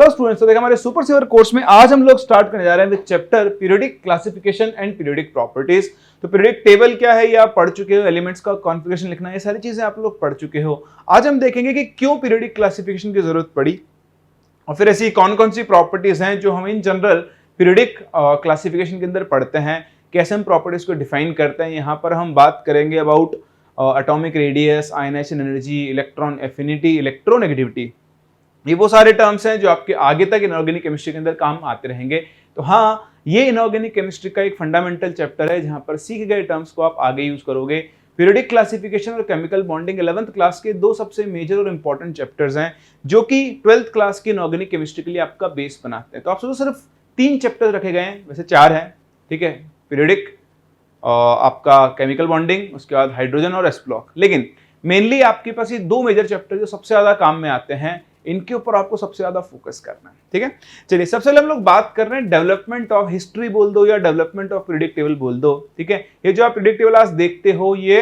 Hello students, तो देखिए हमारे सुपर सीवर कोर्स में आज हम लोग स्टार्ट करने जा रहे हैं with chapter periodic classification and periodic properties. तो पीरियोडिक टेबल क्या है ये आप पढ़ चुके हो, एलिमेंट्स का कॉन्फ़िगरेशन लिखना, ये सारी चीजें आप लोग पढ़ चुके हो। आज हम देखेंगे कि क्यों पीरियोडिक क्लासिफिकेशन की जरूरत पड़ी और फिर ऐसी कौन कौन सी प्रॉपर्टीज हैं जो हम इन जनरल पीरियोडिक क्लासिफिकेशन के अंदर पढ़ते हैं, कैसे हम प्रॉपर्टीज को डिफाइन करते हैं। यहाँ पर हम बात करेंगे about atomic radius, ionization energy, electron affinity, electronegativity. ये वो सारे टर्म्स हैं जो आपके आगे तक इनऑर्गेनिक केमिस्ट्री के अंदर काम आते रहेंगे। तो हाँ, ये इनऑर्गेनिक केमिस्ट्री का एक फंडामेंटल चैप्टर है जहां पर सीखे गए टर्म्स को आप आगे यूज करोगे। पीरियोडिक क्लासिफिकेशन और केमिकल बॉन्डिंग 11th क्लास के दो सबसे मेजर और इंपॉर्टेंट चैप्टर्स हैं जो कि 12th क्लास की इनऑर्गेनिक केमिस्ट्री के लिए आपका बेस बनाते हैं। तो आप सोचो सिर्फ 3 चैप्टर रखे गए हैं, वैसे 4 हैं, ठीक है, पीरियोडिक, आपका केमिकल बॉन्डिंग, उसके बाद हाइड्रोजन और एस ब्लॉक। लेकिन मेनली आपके पास ये 2 मेजर चैप्टर जो सबसे ज्यादा काम में आते हैं, इनके ऊपर आपको सबसे ज्यादा फोकस करना है, ठीक है। चलिए सबसे पहले हम लोग बात कर रहे हैं डेवलपमेंट ऑफ हिस्ट्री बोल दो या डेवलपमेंट ऑफ पीरियोडिक टेबल बोल दो, ठीक है। ये जो आप पीरियोडिक टेबल आज देखते हो ये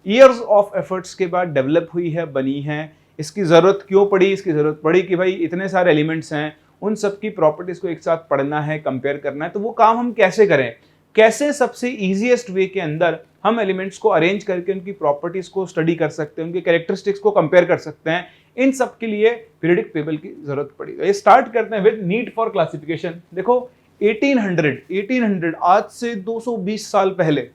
ईयर्स ऑफ एफर्ट्स के बाद डेवलप हुई है, बनी है। इसकी जरूरत क्यों पड़ी? इसकी जरूरत पड़ी कि भाई इतने सारे एलिमेंट्स हैं, उन सबकी प्रॉपर्टीज को एक साथ पढ़ना है, कंपेयर करना है। तो वो काम हम कैसे करें, कैसे सबसे इजीएस्ट वे के अंदर हम एलिमेंट्स को अरेंज करके उनकी प्रॉपर्टीज को स्टडी कर सकते हैं, उनके कैरेक्टरिस्टिक्स को कंपेयर कर सकते हैं, इन सब के लिए पीरियोडिक टेबल की जरूरत पड़ी। ये स्टार्ट करते हैं विद नीड फॉर क्लासिफिकेशन। देखो 1800 आज से 220 साल पहले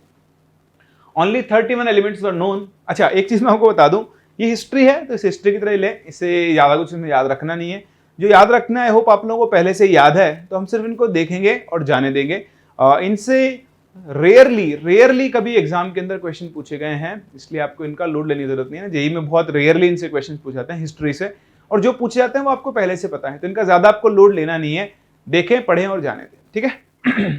ओनली 31 एलिमेंट्स वर नोन। अच्छा, एक चीज मैं आपको बता दूं, ये हिस्ट्री है तो इस हिस्ट्री की तरह ले, इसे ज्यादा कुछ इसमें याद रखना नहीं है। जो याद रखना है, होप आप लोगों को पहले से याद है, तो हम सिर्फ इनको देखेंगे और जाने देंगे। इनसे रेयरली कभी एग्जाम के अंदर क्वेश्चन पूछे गए हैं, इसलिए आपको इनका लोड लेने की जरूरत नहीं है। जेईई में बहुत रेयरली इनसे क्वेश्चन पूछे जाते हैं हिस्ट्री से, और जो पूछे जाते हैं वो आपको पहले से पता है, तो इनका ज्यादा आपको लोड लेना नहीं है। देखें, पढ़ें और जाने दें, ठीक है।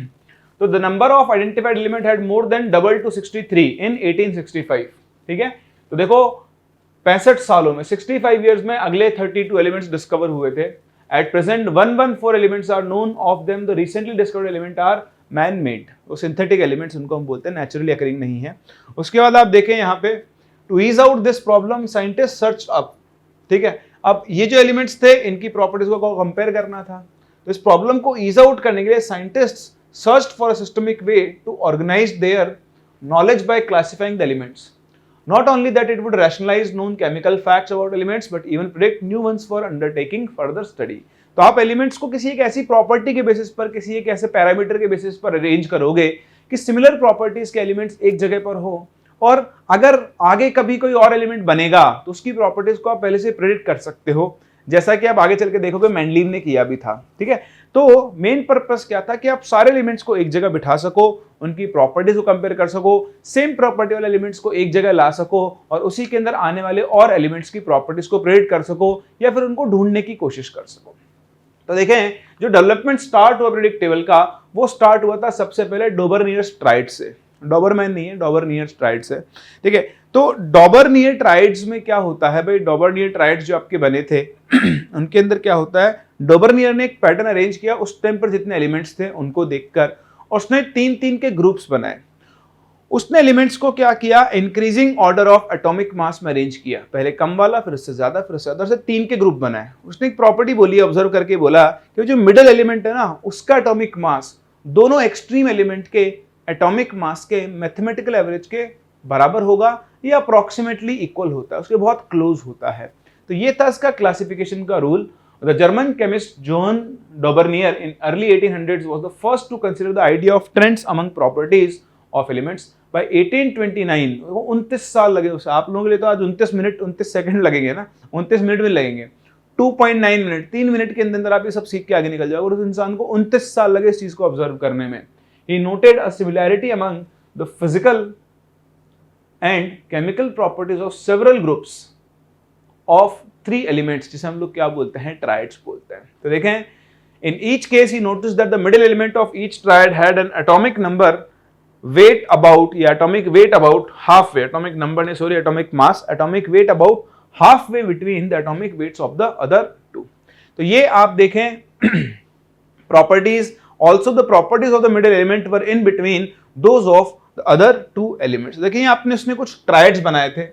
तो the number of identified element had more than double two 63 इन 1865, ठीक है। तो देखो 65 सालों में, 65 ईयर्स में अगले 32 एलिमेंट्स डिस्कवर हुए थे। At present 114 elements are known, of them the recently discovered element are man made. वो सिंथेटिक एलिमेंट्स उनको हम बोलते हैं, नेचुरली अकरिंग नहीं है। उसके बाद आप देखें यहाँ पे, to ease out this problem scientist search up, ठीक है। अब ये जो एलिमेंट्स थे, इनकी प्रॉपर्टीज को कंपेयर करना था, तो इस प्रॉब्लम को ईज आउट करने के लिए scientist search for a systemic way to organize their knowledge by classifying the elements. Not only that it would rationalize known chemical facts about elements, but even predict new ones for undertaking further study. तो आप elements को किसी एक ऐसी property के basis पर, किसी एक ऐसे पैरामीटर के बेसिस पर अरेंज करोगे कि सिमिलर प्रॉपर्टीज के एलिमेंट्स एक जगह पर हो, और अगर आगे कभी कोई और एलिमेंट बनेगा तो उसकी प्रॉपर्टीज को आप पहले से प्रेडिक्ट कर सकते हो, जैसा कि आप आगे चल के देखोगे मेंडलीव ने किया भी था, ठीक है। तो मेन पर्पस क्या था कि आप सारे एलिमेंट्स को एक जगह बिठा सको, उनकी प्रॉपर्टीज को कंपेयर कर सको, सेम प्रॉपर्टी वाले एलिमेंट्स को एक जगह ला सको और उसी के अंदर आने वाले और एलिमेंट्स की प्रॉपर्टीज को प्रेडिक्ट कर सको या फिर उनको ढूंढने की कोशिश कर सको। तो देखें, जो डेवलपमेंट स्टार्ट हुआ पीरियोडिक टेबल का, वो स्टार्ट हुआ था सबसे पहले डोबरनियर-स्ट्राइट से। डॉबरमैन नहीं है, डोबरनियर-स्ट्राइट से, ठीक है। तो डॉबरनियर-ट्राइड्स में क्या होता है भाई, डॉबरनियर-ट्राइड्स जो आपके बने थे उनके अंदर क्या होता है, डोबरनियर ने एक पैटर्न अरेंज किया उस टाइम पर जितने एलिमेंट्स थे उनको देखकर, और उसने 3-3 के ग्रुप्स बनाए। उसने एलिमेंट्स को क्या किया, increasing order of atomic mass में अरेंज किया, पहले कम वाला, फिर उससे ज्यादा, फिर उससे ज्यादा, से 3 के ग्रुप बनाए। उसने एक प्रॉपर्टी बोली, ऑब्जर्व करके बोला कि जो मिडिल एलिमेंट है ना, उसका एटॉमिक मास दोनों एक्सट्रीम एलिमेंट के एटॉमिक मास के मैथमेटिकल एवरेज के बराबर होगा या अप्रॉक्सीमेटली इक्वल होता है, उसके बहुत क्लोज होता है। तो ये था इसका क्लासिफिकेशन का rule. The German chemist Johann Dobernier in early 1800s was the first to consider the idea of trends among properties of elements. By 1829, 29 साल लगे उसे, आप लोगों के लिए तो आज 29 मिनट 29 सेकंड लगेंगे ना, 29 मिनट में लगेंगे, 2.9 मिनट, 3 मिनट के अंदर आप ये सब सीख के आगे निकल जाओगे। और उस इंसान को 29 साल लगे इस चीज को ऑब्जर्व करने में। He noted a similarity among the physical and chemical properties of several groups of 3 elements, जिसे हम लोग क्या बोलते हैं, ट्राइड्स बोलते हैं। तो देखें, in each case he notice that the middle element of each triad had an atomic number weight about, या atomic weight about half way, atomic number ने sorry atomic mass, atomic weight about half way between the atomic weights of the other 2। तो ये आप देखें properties, also the properties of the middle element were in between those of the other 2 elements. देखिए आपने उसने कुछ triads बनाए थे,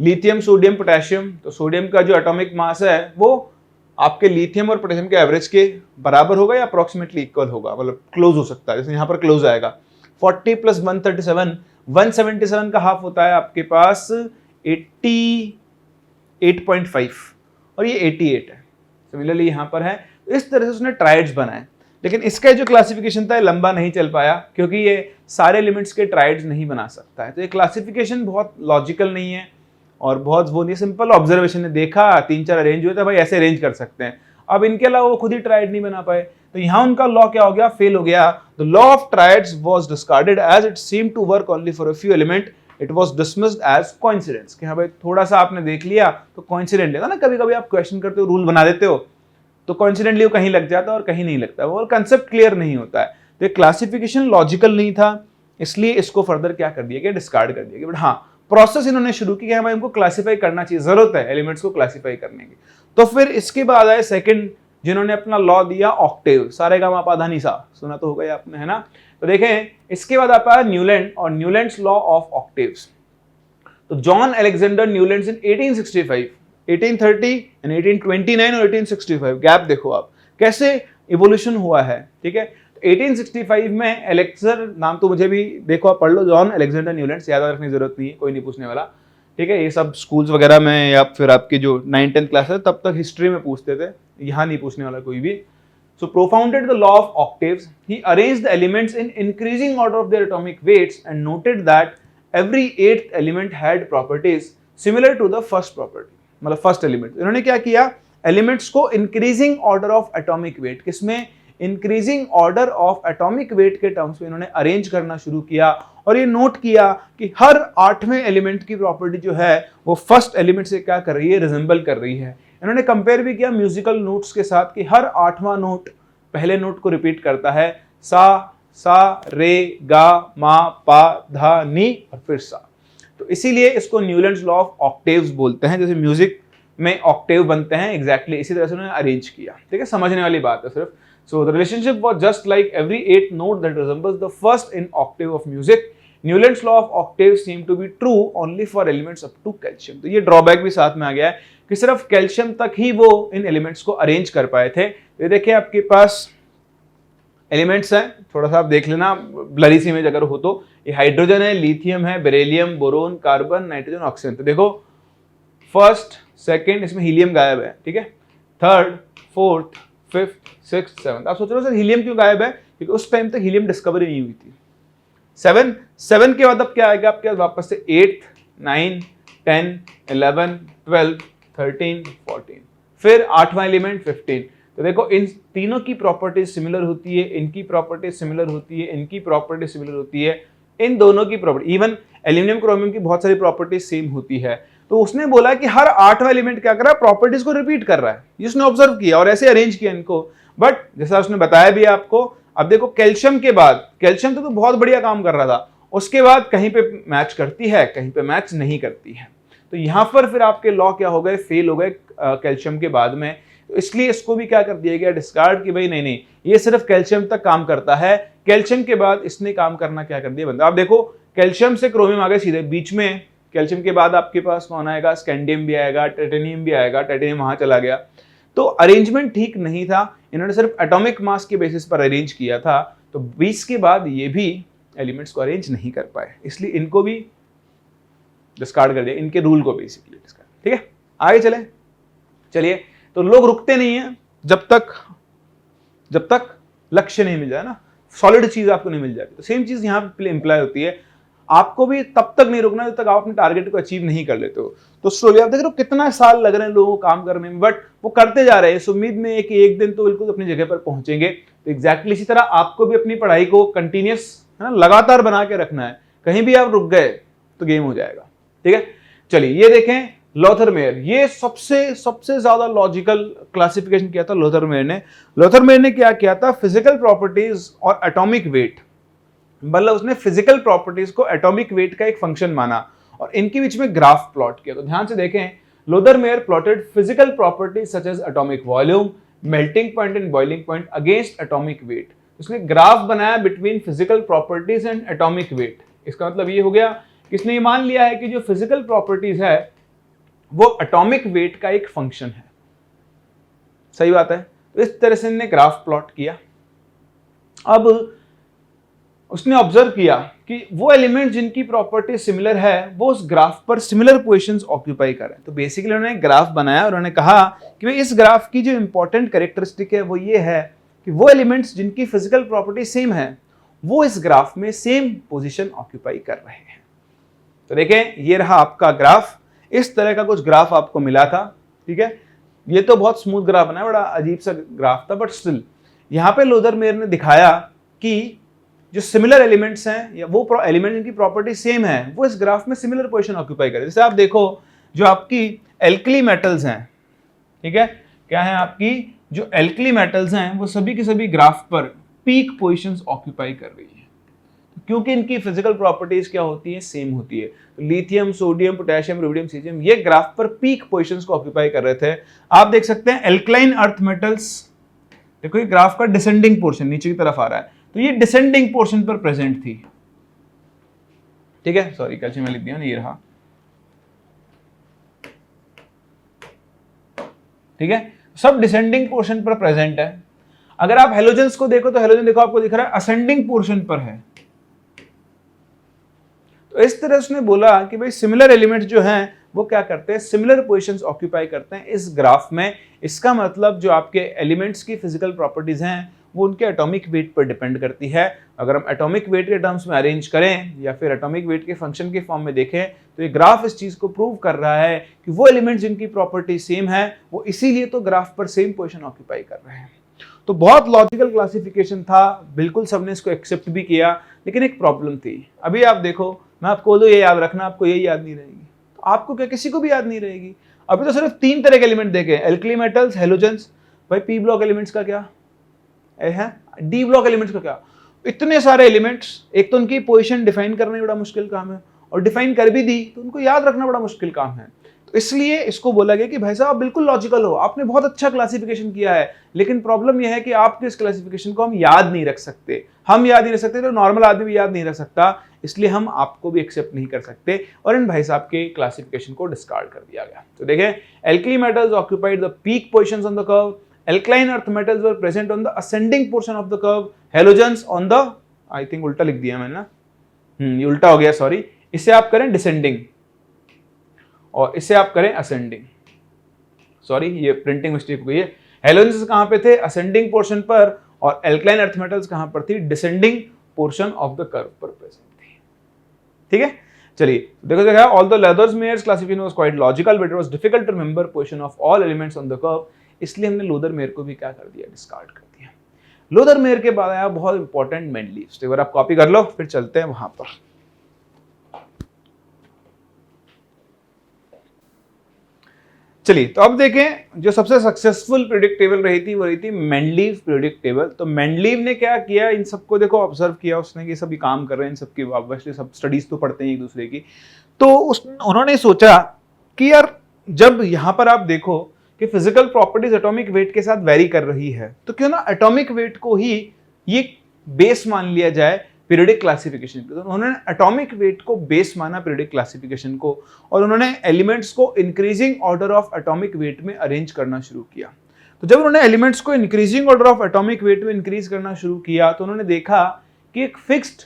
लिथियम, सोडियम, पोटेशियम। तो सोडियम का जो एटॉमिक मास है वो आपके लिथियम और पोटेशियम के एवरेज के बराबर होगा या अप्रोक्सीमेटली इक्वल होगा, मतलब क्लोज हो सकता है। जैसे यहाँ पर क्लोज आएगा 40 + 137, 177 का हाफ होता है आपके पास 88.5 और ये 88 है। सिमिलरली यहाँ पर है। इस तरह से उसने ट्राइड्स बनाए, लेकिन इसका जो क्लासिफिकेशन था लंबा नहीं चल पाया क्योंकि ये सारे एलिमेंट्स के ट्राइड्स नहीं बना सकता है। तो ये क्लासिफिकेशन बहुत लॉजिकल नहीं है और बहुत वो नहीं, सिंपल ऑब्जर्वेशन ने देखा 3-4 अरेंज हुए थे, भाई ऐसे अरेंज कर सकते हैं। अब इनके अलावा वो खुद ही ट्राइड नहीं बना पाए, तो यहाँ उनका लॉ क्या हो गया, फेल हो गया। The law of triads was discarded as it seem to work only for a few element, it was dismissed as coincidence. कि हाँ भाई थोड़ा सा आपने देख लिया तो कोइंसिडेंट लेता ना, कभी कभी आप क्वेश्चन करते हो रूल बना देते हो तो कोइंसिडेंटली वो कहीं लग जाता है और कहीं नहीं लगता, वो कंसेप्ट क्लियर नहीं होता है। तो क्लासिफिकेशन लॉजिकल नहीं था, इसलिए इसको फर्दर क्या कर दिया गया, डिस्कार्ड कर दिया गया। बट हाँ प्रोसेस इन्होंने शुरू की कि हमें इनको क्लासिफाई करना चाहिए, जरूरत है एलिमेंट्स को क्लासिफाई करने की। तो फिर इसके बाद आए सेकंड जिन्होंने अपना लॉ दिया ऑक्टेव, सारेगामापाधानीसा, सुना तो होगा आपने, है ना। तो देखें इसके बाद आता है न्यूलैंड और न्यूलैंड्स लॉ ऑफ ऑक्टेव्स। तो John Alexander Newlands in 1865, 1830 and 1829 और 1865, गैप देखो आप कैसे इवोल्यूशन हुआ है, ठीक है। 1865 में एलेक्सर, नाम तो मुझे भी देखो आप पढ़ लो, जॉन अलेक्जेंडर न्यूलैंड्स, याद रखने की जरूरत नहीं है, कोई नहीं पूछने वाला, ठीक है। ये सब स्कूल्स वगैरह में या फिर आपकी जो 9th-10th क्लास है तब तक हिस्ट्री में पूछते थे, यहाँ नहीं पूछने वाला कोई भी। So propounded the law of octaves. He arranged the elements in increasing order of their atomic weights and noted that every 8th element had properties similar to the first property. मतलब फर्स्ट एलिमेंट इन्होंने क्या किया, elements को increasing order of atomic weight, किसमें, increasing order of atomic weight के terms में इन्होंने arrange करना शुरू किया और ये नोट किया कि हर 8वें एलिमेंट की प्रॉपर्टी जो है वो फर्स्ट एलिमेंट से क्या कर रही है, रिजेंबल कर रही है। इन्होंने कंपेयर भी किया म्यूजिकल नोट्स के साथ कि हर 8वां नोट पहले नोट को रिपीट करता है, सा सा रे गा मा पा धा नी और फिर सा। तो इसीलिए इसको न्यूलैंड्स लॉ ऑफ ऑक्टेव्स बोलते हैं, जैसे म्यूजिक में ऑक्टेव बनते हैं, एग्जैक्टली इसी तरह से उन्होंने अरेंज किया, ठीक है, समझने वाली बात है सिर्फ। So the relationship was just like every 8th note that resembles the first in octave of music. Newlands law of octave seem to be true only for elements up to calcium. तो ये drawback भी साथ में आ गया है कि सिर्फ calcium तक ही वो इन एलिमेंट्स को अरेंज कर पाए थे। ये देखिए आपके पास एलिमेंट्स हैं, थोड़ा सा आप देख लेना ब्लरी सी इमेज अगर हो तो, ये हाइड्रोजन है, लिथियम है, beryllium, boron, carbon, nitrogen, oxygen. तो देखो फर्स्ट सेकंड इसमें हीलियम गायब है, ठीक है, third, fourth, fifth, sixth, seventh. आप सोच रहे हो सर हीलियम क्यों गायब है, क्योंकि उस टाइम तक हीलियम डिस्कवरी नहीं हुई थी। 7 के बाद अब क्या आएगा आपके वापस से 8th, 9, 10, 11, 12, 13, 14, फिर 8वां एलिमेंट 15। तो देखो इन तीनों की प्रॉपर्टीज सिमिलर होती है, इनकी प्रॉपर्टीज सिमिलर होती है, इनकी प्रॉपर्टीज सिमिलर होती है, इन दोनों की प्रॉपर्टी, इवन एल्यूमिनियम क्रोमियम की बहुत सारी प्रॉपर्टीज सेम होती है। तो उसने बोला कि हर 8वां एलिमेंट क्या कर रहा है, प्रॉपर्टीज को रिपीट कर रहा है, ये उसने ऑब्जर्व किया और ऐसे अरेंज किया इनको। बट जैसा उसने बताया भी आपको, अब देखो कैल्शियम के बाद, कैल्शियम तो बहुत बढ़िया काम कर रहा था, उसके बाद कहीं पे मैच करती है, कहीं पे मैच नहीं करती है। तो यहां पर फिर आपके लॉ क्या हो गए, फेल हो गए कैल्शियम के बाद में। तो इसलिए इसको भी क्या कर दिया गया, डिस्कार्ड, कि भाई नहीं नहीं ये सिर्फ कैल्शियम तक काम करता है, कैल्शियम के बाद इसने काम करना क्या कर दिया बंदा। आप देखो कैल्शियम से क्रोमियम आ गए सीधे, बीच में कैल्शियम के बाद आपके पास कौन आएगा, स्कैंडियम भी आएगा, टाइटेनियम भी आएगा, टाइटेनियम वहां चला गया। तो अरेंजमेंट ठीक नहीं था, इन्होंने सिर्फ एटॉमिक मास के बेसिस पर अरेंज किया था। तो 20 के बाद ये भी एलिमेंट्स को अरेंज नहीं कर पाए, इसलिए इनको भी डिस्कार्ड कर दिया, इनके रूल को बेसिकली डिस्कार्ड। ठीक है, आगे चले। चलिए, तो लोग रुकते नहीं है जब तक लक्ष्य नहीं मिल जाए ना, सॉलिड चीज आपको नहीं मिल जाती। तो सेम चीज यहाँ पे इंप्लाई होती है, आपको भी तब तक नहीं रुकना जब तक आप अपने टारगेट को अचीव नहीं कर लेते हो। तो स्लोली आप देख रहे हो कितना साल लग रहे हैं लोगों को काम करने में, बट वो करते जा रहे हैं इस उम्मीद में है कि एक दिन तो बिल्कुल अपनी जगह पर पहुंचेंगे। तो एग्जैक्टली इसी तरह आपको भी अपनी पढ़ाई को कंटिन्यूस, है ना, लगातार बना के रखना है। कहीं भी आप रुक गए तो गेम हो जाएगा। ठीक है, चलिए ये देखें लोथरमेयर, ये सबसे ज्यादा लॉजिकल क्लासिफिकेशन किया था लोथरमेयर ने। लोथरमेयर ने क्या किया था, फिजिकल प्रॉपर्टीज और एटॉमिक वेट, मतलब उसने फिजिकल प्रॉपर्टीज को एटॉमिक वेट का एक फंक्शन माना और इनके बीच में ग्राफ प्लॉट किया। तो ध्यान से देखें, Lothar Meyer plotted physical properties such as atomic volume, melting point and boiling point against atomic weight. उसने ग्राफ बनाया between physical properties and atomic weight. इसका मतलब ये हो गया कि इसने ये मान लिया है कि जो फिजिकल प्रॉपर्टीज है वो एटॉमिक वेट का एक फंक्शन है। सही बात है। तो इस तरह से ने ग्राफ प्लॉट किया। अब उसने ऑब्जर्व किया कि वो एलिमेंट जिनकी प्रॉपर्टी सिमिलर है वो उस ग्राफ पर सिमिलर पोजीशंस ऑक्यूपाई कर रहे हैं। तो बेसिकली उन्होंने ग्राफ बनाया और उन्होंने कहा कि भाई इस ग्राफ की जो इंपॉर्टेंट कैरेक्टरिस्टिक है वो ये है कि वो एलिमेंट्स जिनकी फिजिकल प्रॉपर्टी सेम है वो इस ग्राफ में सेम पोजीशन ऑक्यूपाई कर रहे हैं। तो देखें, ये रहा आपका ग्राफ। इस तरह का कुछ ग्राफ आपको मिला था, ठीक है। ये तो बहुत स्मूथ ग्राफ बना है, बड़ा अजीब सा ग्राफ था, बट स्टिल यहां पे लोदरमेयर ने दिखाया कि जो सिमिलर एलिमेंट्स हैं या वो एलिमेंट जिनकी प्रॉपर्टी सेम है वो इस ग्राफ में सिमिलर पोजीशन ऑक्यूपाई करें। जैसे आप देखो, जो आपकी एल्कली मेटल्स हैं, ठीक है, क्या है आपकी जो एल्कली मेटल्स हैं वो सभी के सभी ग्राफ पर पीक पोजीशंस ऑक्यूपाई कर रही है, क्योंकि इनकी फिजिकल प्रॉपर्टीज क्या होती है, सेम होती है। तो lithium, sodium, potassium, rubidium, caesium ये ग्राफ पर पीक पोजीशंस को ऑक्यूपाई कर रहे थे। आप देख सकते हैं एल्कलाइन अर्थ मेटल्स, देखो ये ग्राफ का डिसेंडिंग पोर्शन नीचे की तरफ आ रहा है, तो ये डिसेंडिंग पोर्शन पर प्रेजेंट थी, ठीक है। सॉरी, कैल्शियम में लिख दिया ना, ये रहा, ठीक है। सब डिसेंडिंग पोर्शन पर प्रेजेंट है। अगर आप हेलोजेंस को देखो तो हेलोजन देखो आपको दिख रहा है असेंडिंग पोर्शन पर है। तो इस तरह उसने बोला कि भाई सिमिलर एलिमेंट्स जो हैं वो क्या करते हैं, सिमिलर पोजीशंस ऑक्यूपाई करते हैं इस ग्राफ में। इसका मतलब जो आपके एलिमेंट्स की फिजिकल प्रॉपर्टीज हैं वो उनके एटॉमिक वेट पर डिपेंड करती है। अगर हम एटॉमिक वेट के टर्म्स में अरेंज करें या फिर एटॉमिक वेट के फंक्शन के फॉर्म में देखें तो ये ग्राफ इस चीज को प्रूव कर रहा है कि वो एलिमेंट्स जिनकी प्रॉपर्टी सेम है वो इसीलिए तो ग्राफ पर सेम पोजीशन ऑक्यूपाई कर रहे हैं। तो बहुत लॉजिकल क्लासिफिकेशन था, बिल्कुल सबने इसको एक्सेप्ट भी किया, लेकिन एक प्रॉब्लम थी। अभी आप देखो, मैं आपको बोलूं ये याद रखना, आपको ये याद नहीं रहेगी, तो आपको क्या किसी को भी याद नहीं रहेगी। अभी तो सिर्फ 3 तरह के एलिमेंट देखे, एल्कली मेटल्स, हेलोजेंस। भाई पी ब्लॉक एलिमेंट्स का क्या है, डी ब्लॉक एलिमेंट्स का क्या, इतने सारे एलिमेंट्स। एक तो उनकी पोजीशन डिफाइन करना बड़ा मुश्किल काम है, और डिफाइन कर भी दी तो उनको याद रखना बड़ा मुश्किल काम है। तो इसलिए इसको बोला गया कि भाई साहब आप बिल्कुल लॉजिकल हो, आपने बहुत अच्छा क्लासिफिकेशन किया है, लेकिन प्रॉब्लम यह है कि आपके इस क्लासिफिकेशन को हम याद नहीं रख सकते। हम याद नहीं रख सकते तो नॉर्मल आदमी भी याद नहीं रख सकता, इसलिए हम आपको भी एक्सेप्ट नहीं कर सकते, और इन भाई साहब के क्लासिफिकेशन को डिस्कार्ड कर दिया गया। तो देखें, alkali metals occupied the peak positions on the curve, alkaline earth metals were present on the ascending portion of the curve, halogens on the, I think उल्टा लिख दिया मैंने ना, ये उल्टा हो गया, सॉरी। इसे आप करें डिसेंडिंग और इसे आप करें असेंडिंग, सॉरी ये प्रिंटिंग मिस्टेक हो गई है। हेलोजेंस कहां पे थे, असेंडिंग पोर्शन पर, और एल्कलाइन अर्थ मेटल्स कहां पर थी, descending portion of the curve पर प्रेजेंट थी, ठीक है। चलिए देखो क्या, although Lothar Meyer's classification was quite logical but it was difficult to remember position of all elements on the curve, इसलिए हमने लोदरमेयर को भी क्या कर दिया, डिस्कार्ड कर दिया। लोदरमेयर के बाद आया बहुत इंपॉर्टेंट मेंडलीव्स, तो एक बार आप कॉपी कर लो, फिर चलते हैं वहां पर। चलिए तो अब देखें, जो सबसे सक्सेसफुल पीरियोडिक टेबल रही थी वो रही थी मेंडलीव पीरियोडिक टेबल। तो मेंडलीव ने क्या किया, इन सबको देखो ऑब्जर्व किया उसने कि सभी काम कर रहे हैं, इन सबकी ऑब्वियसली सब स्टडीज तो पढ़ते हैं एक दूसरे की। तो उन्होंने सोचा कि यार जब यहाँ पर आप देखो कि फिजिकल प्रॉपर्टीज एटॉमिक वेट के साथ वेरी कर रही है, तो क्यों ना एटॉमिक वेट को ही ये बेस मान लिया जाए पीरियोडिक क्लासिफिकेशन पे। तो उन्होंने एटॉमिक वेट को बेस माना पीरियोडिक क्लासिफिकेशन को, और उन्होंने एलिमेंट्स को increasing order of atomic wait में अरेंज करना शुरू किया। तो जब उन्होंने एलिमेंट्स को increasing order of atomic wait में इंक्रीज करना शुरू किया तो उन्होंने देखा कि एक फिक्स्ड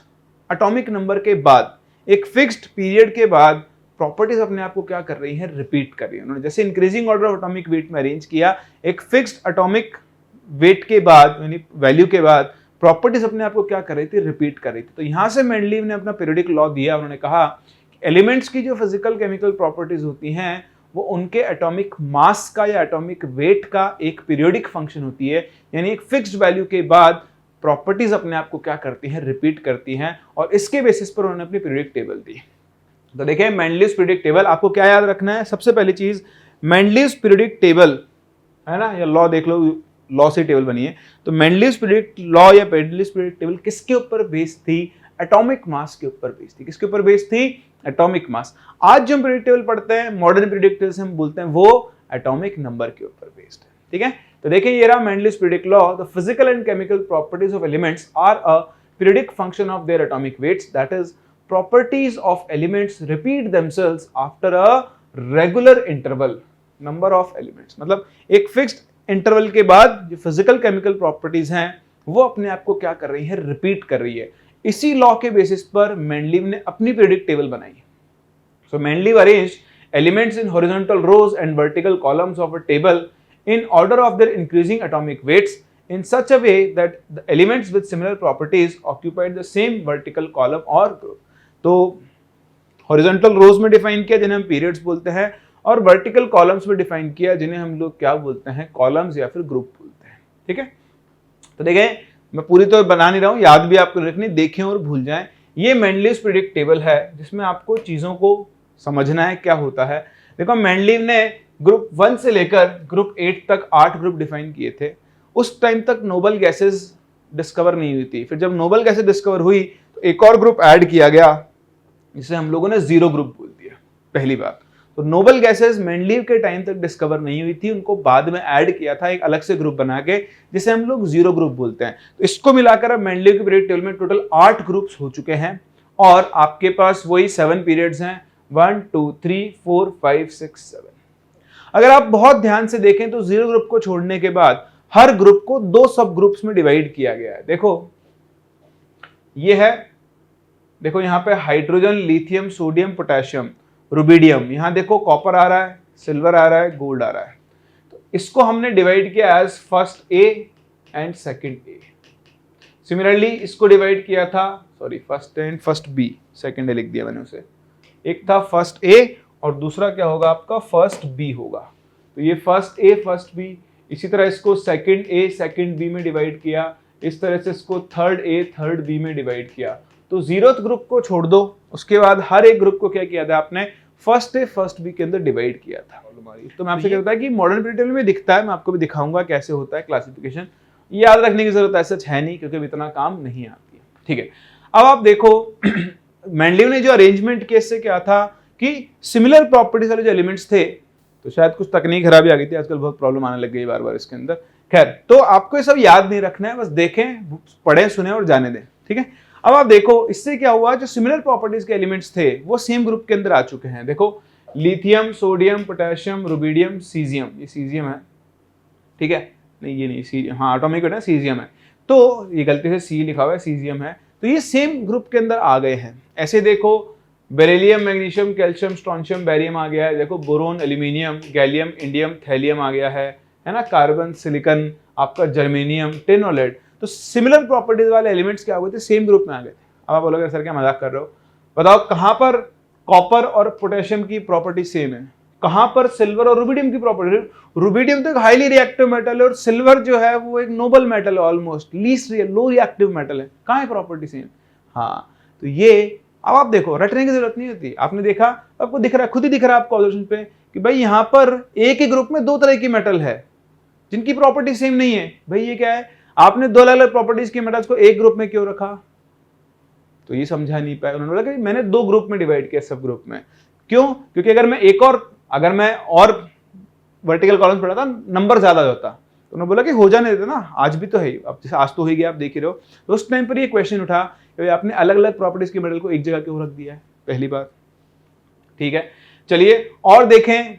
एटॉमिक नंबर के बाद, एक फिक्स्ड पीरियड के बाद प्रॉपर्टीज अपने आप को क्या कर रही हैं, रिपीट कर रही है। उन्होंने जैसे increasing order of atomic wait में अरेंज किया, एक फिक्स्ड एटॉमिक वेट के बाद यानी वैल्यू के बाद प्रॉपर्टीज अपने आप को क्या कर रही थी, रिपीट कर रही थी। तो यहां से मेंडलीव ने अपना पीरियोडिक लॉ दिया। उन्होंने कहा एलिमेंट्स की जो फिजिकल केमिकल प्रॉपर्टीज होती हैं वो उनके एटॉमिक मास का या एटॉमिक वेट का एक पीरियोडिक फंक्शन होती है, यानी एक फिक्स्ड वैल्यू के बाद प्रॉपर्टीज अपने आप को क्या करती हैं, रिपीट करती हैं, और इसके बेसिस पर उन्होंने अपनी पीरियोडिक टेबल दी। तो देखिए मेंडलीव्स पीरियोडिक टेबल, आपको क्या याद रखना है, सबसे पहली चीज मेंडलीव्स पीरियोडिक टेबल है ना, या लॉ देख लो, लॉ से टेबल बनी है। तो मेंडलीव्स पीरियोडिक लॉ या मेंडलीव्स पीरियोडिक टेबल किसके ऊपर बेस्ड थी, एटॉमिक मास के ऊपर बेस्ड थी। किसके ऊपर बेस्ड थी, एटॉमिक मास। आज जो हम पीरियोडिक टेबल पढ़ते हैं, मॉडर्न पीरियोडिक टेबल से हम बोलते हैं, वो एटॉमिक नंबर के ऊपर बेस्ड है, ठीक है। तो देखिए ये रहा Mendeleev's periodic law, the physical and chemical properties of elements are a periodic function of their atomic weights, that is properties of elements repeat themselves after a regular interval number of elements। मतलब एक fixed interval के बाद जो physical chemical properties हैं वो अपने आप को क्या कर रही है, रिपीट कर रही है। इसी लॉ के बेसिस पर मेंडलीव ने अपनी पीरियोडिक टेबल बनाई। So Mendeleev arranged elements in horizontal rows and vertical columns of a table in order of their increasing atomic weights in such a way that the elements with similar properties occupied the same vertical column or group. तो horizontal rows में define किया जिन्हें हम periods बोलते हैं, और vertical columns में define किया जिन्हें हम लोग क्या बोलते हैं, columns या फिर group बोलते हैं। ठीक है, तो देखें मैं पूरी तो बना नहीं रहा हूं, याद भी आपको रखनी, देखें और भूल जाएं। ये मेंडलीव्स प्रेडिक्ट टेबल है जिसमें आपको चीजों को समझना है क्या होता है। देखो मेंडलीव ने ग्रुप 1 से लेकर ग्रुप 8 तक 8 ग्रुप डिफाइन किए थे। उस टाइम तक नोबल गैसेस डिस्कवर नहीं हुई थी। फिर जब नोबल गैसेस डिस्कवर हुई तो एक और ग्रुप ऐड किया गया जिसे हम लोगों ने जीरो ग्रुप बोल दिया। पहली बात तो नोबल गैसेस मेंडलीव के टाइम तक डिस्कवर नहीं हुई थी, उनको बाद में ऐड किया था एक अलग से ग्रुप बना के जिसे हम लोग जीरो ग्रुप बोलते हैं। तो इसको मिलाकर अब मेंडलीव के पीरियड टेबल में टोटल 8 ग्रुप्स हो चुके हैं और आपके पास वही 7 पीरियड्स हैं, 1 2 3 4 5 6 7। अगर आप बहुत ध्यान से देखें तो जीरो ग्रुप को छोड़ने के बाद हर ग्रुप को 2 सब ग्रुप्स में डिवाइड किया गया है। देखो ये है, देखो यहां पे hydrogen, lithium, sodium, potassium, rubidium, यहां देखो कॉपर आ रहा है, सिल्वर आ रहा है, गोल्ड आ रहा है। तो इसको हमने डिवाइड किया as first A and second A. Similarly इसको डिवाइड किया था, sorry first and first B, second A लिख दिया मैंने उसे। एक था फर्स्ट ए और दूसरा क्या होगा आपका, फर्स्ट बी होगा। तो ये फर्स्ट ए फर्स्ट बी, इसी तरह इसको सेकंड ए सेकंड बी में डिवाइड किया, इस तरह से इसको थर्ड ए थर्ड बी में डिवाइड किया। तो जीरोथ ग्रुप को छोड़ दो, उसके बाद हर एक ग्रुप को क्या किया था आपने, फर्स्ट ए फर्स्ट बी के अंदर डिवाइड किया था। तो मैं आपसे कहता है कि मॉडर्न पीरियड टेबल में दिखता है, मैं आपको भी दिखाऊंगा कैसे होता है क्लासिफिकेशन। याद रखने की जरूरत ऐसा है नहीं क्योंकि इतना काम नहीं आती है। ठीक है, अब आप देखो मेंडलीव ने जो अरेंजमेंट किया इससे क्या था कि सिमिलर प्रॉपर्टीज वाले जो एलिमेंट्स थे, तो शायद कुछ तकनीक खराबी आ गई थी, आजकल बहुत प्रॉब्लम आने लग गई बार बार इसके अंदर। खैर, तो आपको ये सब याद नहीं रखना है, बस देखें, पढ़ें, सुने और जाने दें। ठीक है, अब आप देखो इससे क्या हुआ, जो सिमिलर प्रॉपर्टीज के एलिमेंट्स थे वो सेम ग्रुप के अंदर आ चुके हैं। देखो lithium, sodium, potassium, rubidium, caesium, ये सीजियम है। ठीक है, नहीं ये नहीं सीजियम, हाँ एटॉमिक वेट है, सीजियम है, तो ये गलती से सी लिखा हुआ है, सीजियम है। तो ये सेम ग्रुप के अंदर आ गए हैं। ऐसे देखो beryllium, magnesium, calcium, strontium, barium आ गया है। देखो boron, aluminium, gallium, indium, thallium आ गया है ना, कार्बन, सिलिकॉन, आपका जर्मेनियम, टिन और लेड। तो सिमिलर प्रॉपर्टीज वाले एलिमेंट्स क्या हो गए थे, सेम ग्रुप में आ गए थे। अब आप बोलोगे सर क्या मजाक कर रहे हो, बताओ कहां पर कॉपर और पोटेशियम की प्रॉपर्टी सेम है, कहां पर सिल्वर और रुबिडियम की प्रॉपर्टी। रुबिडियम तो एक हाईली रिएक्टिव मेटल है और सिल्वर जो है वो एक नोबल मेटल है, almost least low reactive metal है, कहां है प्रॉपर्टी सेम। हाँ, तो ये अब आप देखो, रटने की जरूरत नहीं होती। आपने देखा, आपको दिख रहा है, खुद ही दिख रहा है आपको ऑब्जर्वेशन पे कि भाई यहां पर एक ही ग्रुप में 2 तरह की मेटल है जिनकी प्रॉपर्टी सेम नहीं है। भाई ये क्या है, आपने 2 अलग अलग प्रॉपर्टीज के मेटल्स को एक ग्रुप में क्यों रखा, तो ये समझा नहीं पाया। उन्होंने बोला कि मैंने 2 ग्रुप में डिवाइड किया सब ग्रुप में। क्यों, क्योंकि अगर मैं और वर्टिकल कॉलम्स पढ़ा था नंबर ज्यादा होता, तो उन्होंने बोला कि हो जाने देते ना, आज भी तो है, अब जैसे आज तो हो ही गया, आप देख ही रहे हो। तो उस टाइम पर ये क्वेश्चन उठा कि आपने अलग अलग प्रॉपर्टीज के मेटल को एक जगह क्यों रख दिया है, पहली बात। ठीक है, चलिए और देखें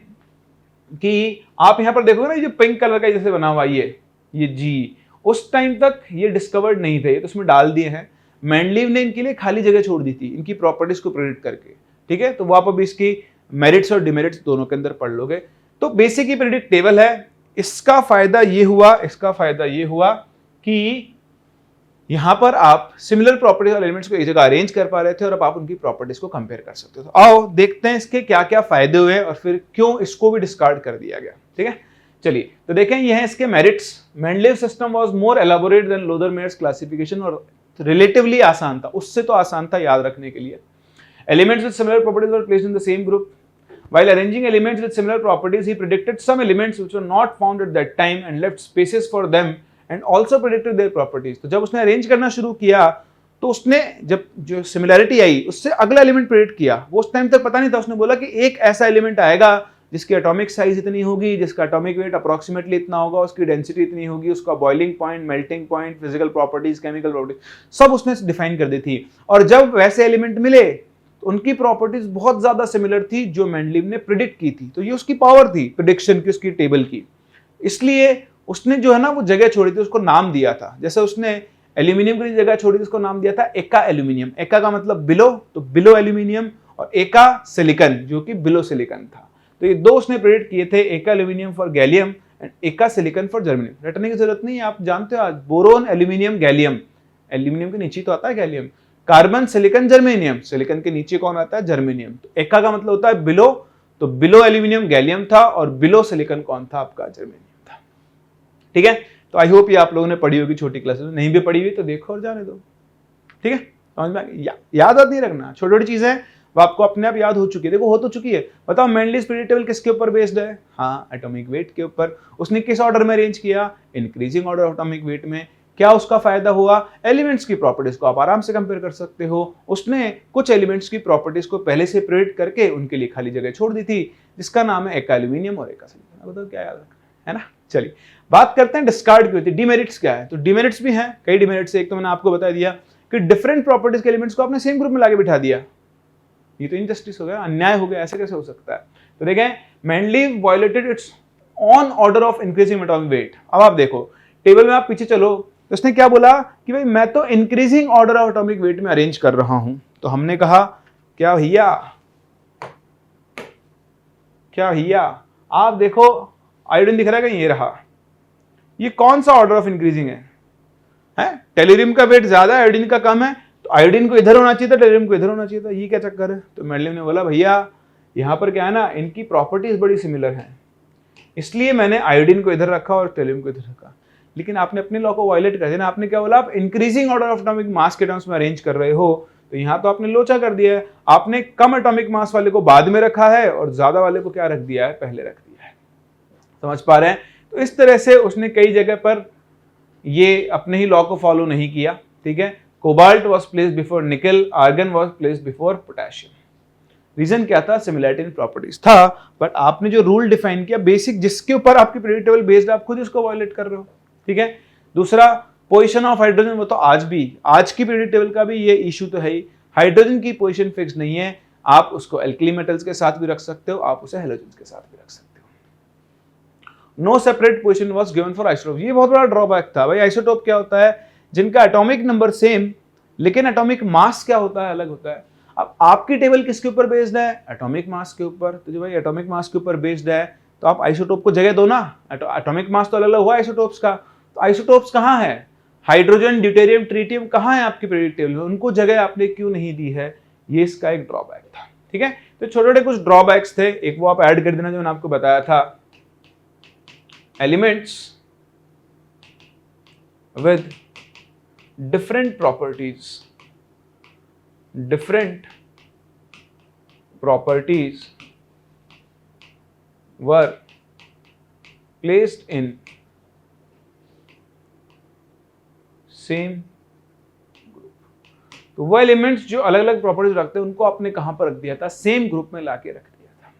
कि आप यहां पर देखोगे ना, ये जो पिंक कलर का जैसे बना हुआ ये जी, उस टाइम तक ये डिस्कवर्ड नहीं थे, तो उसमें डाल दिए हैं। मेंडलीव ने इनके लिए खाली जगह छोड़ दी थी इनकी प्रॉपर्टीज को प्रेडिक्ट करके। ठीक है, तो वो आप अभी इसकी मेरिट्स और डिमेरिट्स दोनों के अंदर पढ़ लोगे। तो बेसिक ही प्रेडिक्ट टेबल है। इसका फायदा ये हुआ कि यहां पर आप सिमिलर प्रॉपर्टीज और एलिमेंट्स को एक जगह अरेंज कर पा रहे थे और अब आप उनकी प्रॉपर्टीज को कंपेयर कर सकते हो। तो आओ देखते हैं इसके क्या क्या फायदे हुए और फिर क्यों इसको भी डिस्कार्ड कर दिया गया। ठीक है, चलिए तो देखें, ये हैं इसके merits. Mendeleev system was more elaborate than Lothar Meyer's classification, और रिलेटिवली आसान था, उससे तो आसान था याद रखने के लिए। Elements with similar properties were placed in the same group. While arranging elements with similar properties, he predicted some elements which were not found at that time and left spaces for them and also predicted their properties. तो जब उसने arrange करना शुरू किया तो उसने जब जो सिमिलैरिटी आई उससे अगला एलिमेंट प्रेडिक्ट किया। वो उस टाइम तक पता नहीं था, उसने बोला कि एक ऐसा एलिमेंट आएगा जिसकी एटॉमिक साइज इतनी होगी, जिसका एटॉमिक वेट अप्रोक्सीमेटली इतना होगा, उसकी डेंसिटी इतनी होगी, उसका boiling point, melting point, physical properties, chemical properties सब उसने डिफाइन कर दी थी। और जब वैसे एलिमेंट मिले तो उनकी प्रॉपर्टीज बहुत ज्यादा सिमिलर थी जो मेंडलीव ने प्रिडिक्ट की थी। तो ये उसकी पावर थी प्रिडिक्शन की, उसकी टेबल की। इसलिए उसने जो है ना वो जगह छोड़ी थी, उसको नाम दिया था। जैसे उसने एल्यूमिनियम की जगह छोड़ी थी, उसको नाम दिया था एका एल्यूमिनियम। एका का मतलब बिलो, तो बिलो एल्यूमिनियम, और एका सिलिकन जो कि बिलो सिलिकन था। तो ये दो उसने प्रेडिक्ट किए थे, एका एल्यूमिनियम फॉर गैलियम एंड एका सिलिकन फॉर जर्मेनियम। रटने की जरूरत नहीं है, आप जानते हो आज बोरोन एल्यूमिनियम गैलियम, एल्यूमिनियम के नीचे तो आता है gallium, carbon silicon germanium, silicon के नीचे कौन आता है, जर्मेनियम। तो एका का मतलब होता है बिलो, तो बिलो एल्यूमिनियम गैलियम था, और बिलो सिलिकन कौन था आपका, जर्मेनियम था। ठीक है, तो आई होप ये आप लोगों ने पढ़ी होगी छोटी क्लासेस में, नहीं भी पढ़ी हुई तो देखो और जाने दो। ठीक है, समझ में याद नहीं रखना, छोटी छोटी चीजें वो आपको अपने आप याद हो चुकी है। देखो हो तो चुकी है। बताओ मेंडलीज पीरियड टेबल किसके ऊपर बेस्ड है, हाँ एटॉमिक वेट के ऊपर। उसने किस ऑर्डर में अरेंज किया, increasing order of atomic wait में। क्या उसका फायदा हुआ, एलिमेंट्स की प्रॉपर्टीज को आप आराम से कंपेयर कर सकते हो। उसने कुछ एलिमेंट्स की प्रॉपर्टीज को पहले से प्रेडिक्ट करके उनके लिए खाली जगह छोड़ दी थी, जिसका नाम है एका एल्यूमिनियम और एका सिलिकन। बताओ क्या याद रखना है ना। चलिए बात करते हैं डिस्कार्ड की होती है, डिमेरिट्स क्या है। तो डिमेरिट्स भी हैं, कई डिमेरिट्स। एक तो मैंने आपको बता दिया कि डिफरेंट प्रॉपर्टीज के एलिमेंट्स को आपने सेम ग्रुप में लाके बिठा दिया, ये तो इनजस्टिस हो गया, अन्याय हो गया, ऐसे कैसे हो सकता है। तो देखें Mendeleev violated it's on order of increasing atomic weight. अब आप देखो टेबल में आप पीछे चलो, तो उसने क्या बोला कि भाई मैं तो increasing order of atomic wait में अरेंज कर रहा हूं। तो हमने कहा क्या भैया, क्या भैया आप देखो आयोडीन दिख रहा है, ये रहा, ये कौन सा ऑर्डर ऑफ इंक्रीजिंग है? टेल्यूरियम का वेट ज्यादा है, आयोडीन का कम है, तो आयोडीन को इधर होना चाहिए था, टेल्यूरियम को इधर होना चाहिए था, ये क्या चक्कर है? तो मेंडलीव ने बोला भैया यहां पर क्या है ना, इनकी प्रॉपर्टीज बड़ी सिमिलर हैं, इसलिए मैंने आयोडीन को इधर रखा और टेल्यूरियम को इधर रखा। लेकिन आपने अपने लॉ को वायलेट कर दिया ना, आपने क्या बोला, आप increasing order of atomic mass के टर्म्स में अरेंज कर रहे हो। तो यहां तो आपने लोचा कर दिया है, आपने कम एटॉमिक मास वाले को बाद में रखा है और ज्यादा वाले को क्या रख दिया है, पहले रख दिया है। समझ पा रहे हैं? तो इस तरह से उसने कई जगह पर ये अपने ही लॉ को फॉलो नहीं किया। ठीक है, cobalt was placed before nickel, argon was placed before potassium. Reason क्या था, सिमिलैरिटी इन प्रॉपर्टीज था, बट आपने जो रूल डिफाइन किया बेसिक, जिसके ऊपर आपकी पीरियड टेबल बेस्ड, आप खुद उसको वायलेट कर रहे हो। ठीक है, दूसरा पोजीशन ऑफ हाइड्रोजन, वो तो आज भी, आज की पीरियड टेबल का भी ये इशू तो है ही, हाइड्रोजन की पोजीशन फिक्स नहीं है। आप उसको एल्कली मेटल्स के साथ भी रख सकते हो, आप उसे हेलोजन के साथ भी रख सकते हो। No separate position was given for isotope, ये बहुत बड़ा ड्रॉबैक था। भाई आइसोटोप क्या होता है, जिनका एटॉमिक नंबर सेम लेकिन एटॉमिक मास क्या होता है, अलग होता है। अब आपकी टेबल किसके ऊपर बेस्ड है, एटॉमिक मास के ऊपर। तो जो भाई एटॉमिक मास के ऊपर बेस्ड है, तो आप आइसोटोप को जगह दो ना, एटॉमिक मास तो अलग अलग हुआ आइसोटोप्स का। तो आइसोटोप्स कहाँ है, हाइड्रोजन, ड्यूटेरियम, ट्रीटियम कहाँ है आपकी पीरियड टेबल में, उनको जगह आपने क्यों नहीं दी है, ये इसका एक ड्रॉबैक था। ठीक है, तो छोटे छोटे कुछ ड्रॉबैक्स थे, एक वो आप ऐड कर देना जो मैंने आपको बताया था, elements with different properties were placed in same group। तो वो एलिमेंट्स जो अलग अलग प्रॉपर्टीज रखते हैं उनको आपने कहां पर रख दिया था, सेम ग्रुप में लाके रख दिया था।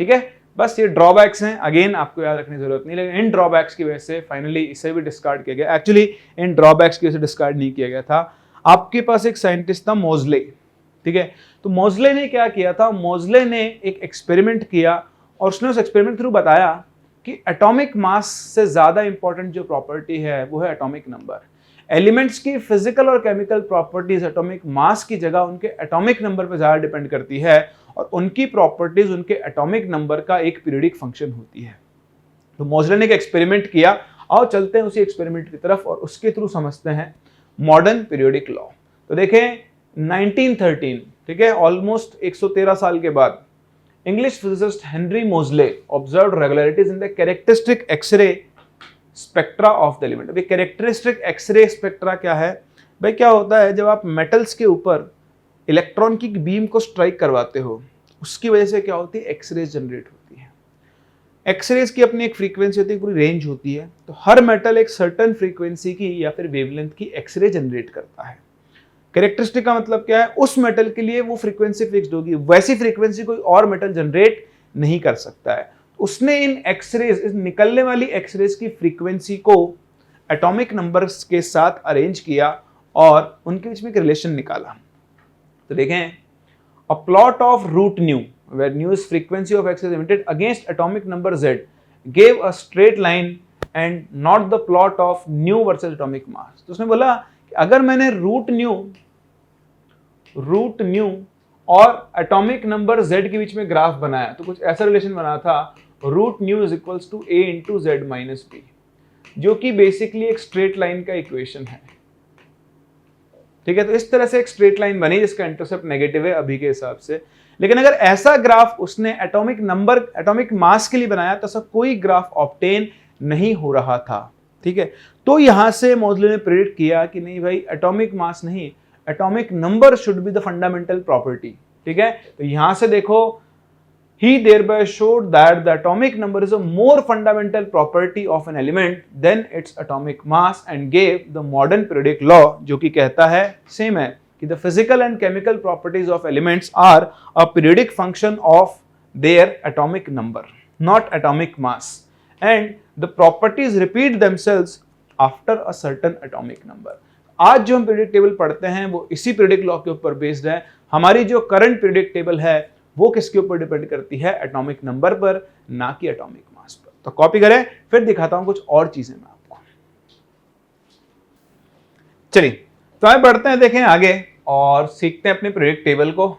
ठीक है, बस ये ड्रॉबैक्स हैं, अगेन आपको याद रखने की जरूरत नहीं, लेकिन इन ड्रॉबैक्स की वजह से फाइनली इसे भी डिस्कार्ड किया गया। एक्चुअली इन ड्रॉबैक्स की वजह से डिस्कार्ड नहीं किया गया था। आपके पास एक साइंटिस्ट था मोजले, ठीक है, तो मोजले ने क्या किया था, मोजले ने एक एक्सपेरिमेंट किया और उसने उस एक्सपेरिमेंट थ्रू बताया कि एटॉमिक मास से ज्यादा इंपॉर्टेंट जो प्रॉपर्टी है वो है एटॉमिक नंबर। एलिमेंट्स की फिजिकल और केमिकल प्रॉपर्टीज एटॉमिक मास की जगह उनके एटॉमिक नंबर पर ज्यादा डिपेंड करती है, और उनकी प्रॉपर्टीज उनके एटॉमिक नंबर का एक पीरियोडिक फंक्शन होती है। तो मोजले ने एक एक्सपेरिमेंट किया, आओ चलते हैं उसी एक्सपेरिमेंट की तरफ और उसके थ्रू समझते हैं मॉडर्न पीरियोडिक लॉ। तो देखें 1913, ठीक है, ऑलमोस्ट 113 साल के बाद English physicist Henry Moseley observed regularities in the characteristic X ray spectra of the element. अभी कैरेक्टरिस्टिक एक्सरे स्पेक्ट्रा क्या है भाई, क्या होता है जब आप मेटल्स के ऊपर इलेक्ट्रॉन की बीम को स्ट्राइक करवाते हो, उसकी वजह से क्या होती है, एक्सरेज जनरेट होती है। एक्सरेज की अपनी एक फ्रीक्वेंसी होती है, पूरी रेंज होती है, तो हर मेटल एक सर्टेन फ्रीक्वेंसी की या फिर वेवलेंथ की एक्सरे जनरेट करता है। कैरेक्टरिस्टिक का मतलब क्या है, उस मेटल के लिए वो फ्रीक्वेंसी फिक्स्ड होगी, वैसी फ्रीक्वेंसी कोई और मेटल जनरेट नहीं कर सकता है। उसने इन एक्सरेज, इस निकलने वाली एक्सरेज की फ्रीक्वेंसी को एटॉमिक नंबर्स के साथ अरेंज किया और उनके बीच में एक रिलेशन निकाला। तो देखें, a plot of root nu where nu is frequency of x is emitted against atomic number z gave a straight line and not the plot of new versus atomic mass. तो उसने बोला कि अगर मैंने root new और atomic number z के बीच में graph बनाया तो कुछ ऐसा रिलेशन बना था root nu is equals to a into Z minus B, जो कि बेसिकली एक स्ट्रेट लाइन का इक्वेशन है। ठीक है, तो इस तरह से एक स्ट्रेट लाइन बनी जिसका इंटरसेप्ट नेगेटिव है अभी के हिसाब से। लेकिन अगर ऐसा ग्राफ उसने एटॉमिक मास के लिए बनाया तो ऐसा कोई ग्राफ ऑब्टेन नहीं हो रहा था। ठीक है, तो यहां से मोज़ले ने प्रेडिक्ट किया कि नहीं भाई, एटॉमिक मास नहीं, atomic number should be the fundamental property. ठीक है, तो यहां से देखो, he thereby showed that the atomic number is a more fundamental property of an element than its atomic mass and gave the modern periodic law, जो कि कहता है सेम है कि the physical and chemical properties of elements are a periodic function of their atomic number, not atomic mass, and the properties repeat themselves after a certain atomic number। आज जो हम periodic table पढ़ते हैं वो इसी periodic law के ऊपर based है। हमारी जो करंट पीरियडिक टेबल है वो किसके ऊपर डिपेंड करती है, एटॉमिक नंबर पर, ना कि एटॉमिक मास पर। तो कॉपी करें, फिर दिखाता हूं कुछ और चीजें मैं आपको। चलिए, तो आगे बढ़ते हैं, देखें आगे और सीखते हैं अपने पीरियडिक टेबल को।